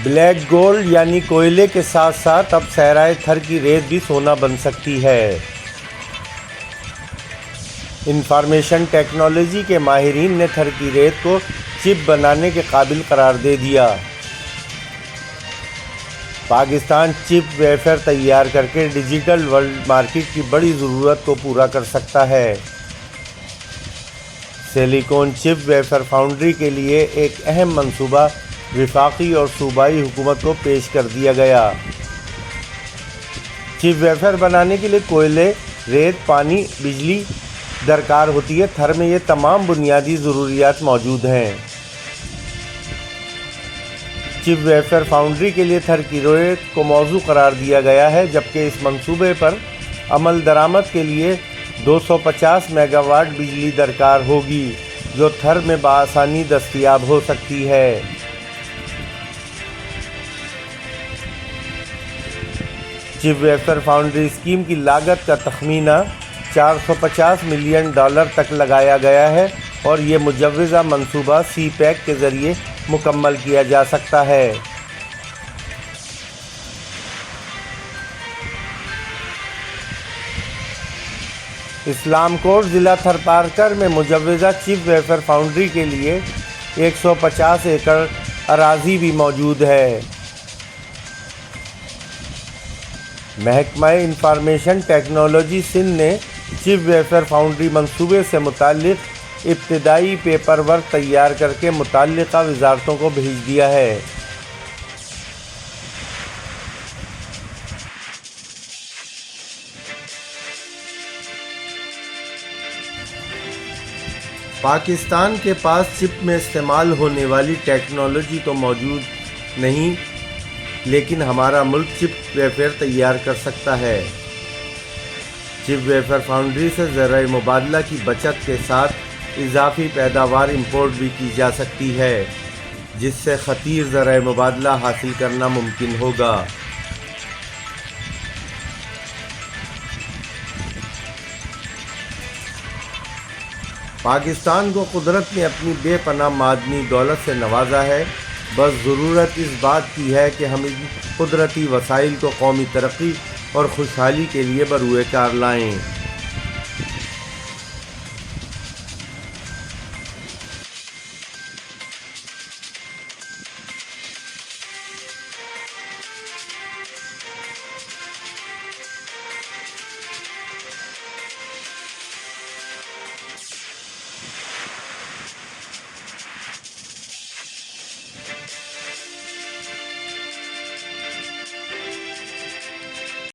Black gold یعنی کوئلے کے ساتھ ساتھ اب صحرائے تھر کی ریت بھی سونا بن سکتی ہے۔ انفارمیشن ٹیکنالوجی کے ماہرین نے تھر کی ریت کو چپ بنانے کے قابل قرار دے دیا۔ پاکستان چپ ویفر تیار کر کے ڈیجیٹل ورلڈ مارکیٹ کی بڑی ضرورت کو پورا کر سکتا ہے۔ سلیکون چپ ویفر فاؤنڈری کے لیے ایک اہم منصوبہ وفاقی اور صوبائی حکومت کو پیش کر دیا گیا۔ چپ ویفر بنانے کے لیے کوئلے، ریت، پانی، بجلی درکار ہوتی ہے۔ تھر میں یہ تمام بنیادی ضروریات موجود ہیں۔ چپ ویفر فاؤنڈری کے لیے تھر کی ریت کو موضوع قرار دیا گیا ہے، جبکہ اس منصوبے پر عمل درآمد کے لیے 250 میگا واٹ بجلی درکار ہوگی، جو تھر میں بآسانی دستیاب ہو سکتی ہے۔ چپ ویفر فاؤنڈری اسکیم کی لاگت کا تخمینہ $450 ملین تک لگایا گیا ہے اور یہ مجوزہ منصوبہ سی پیک کے ذریعے مکمل کیا جا سکتا ہے۔ اسلام کوٹ ضلع تھر پارکر میں مجوزہ چپ ویفر فاؤنڈری کے لیے 150 ایکڑ اراضی بھی موجود ہے۔ محکمہ انفارمیشن ٹیکنالوجی سندھ نے چپ ویفر فاؤنڈری منصوبے سے متعلق ابتدائی پیپر ورک تیار کر کے متعلقہ وزارتوں کو بھیج دیا ہے۔ پاکستان کے پاس چپ میں استعمال ہونے والی ٹیکنالوجی تو موجود نہیں، لیکن ہمارا ملک چپ ویفر تیار کر سکتا ہے۔ چپ ویفر فاؤنڈری سے زرعی مبادلہ کی بچت کے ساتھ اضافی پیداوار امپورٹ بھی کی جا سکتی ہے، جس سے خطیر زرعی مبادلہ حاصل کرنا ممکن ہوگا۔ پاکستان کو قدرت نے اپنی بے پناہ معدنی دولت سے نوازا ہے، بس ضرورت اس بات کی ہے کہ ہم ان قدرتی وسائل کو قومی ترقی اور خوشحالی کے لیے بروئے کار لائیں۔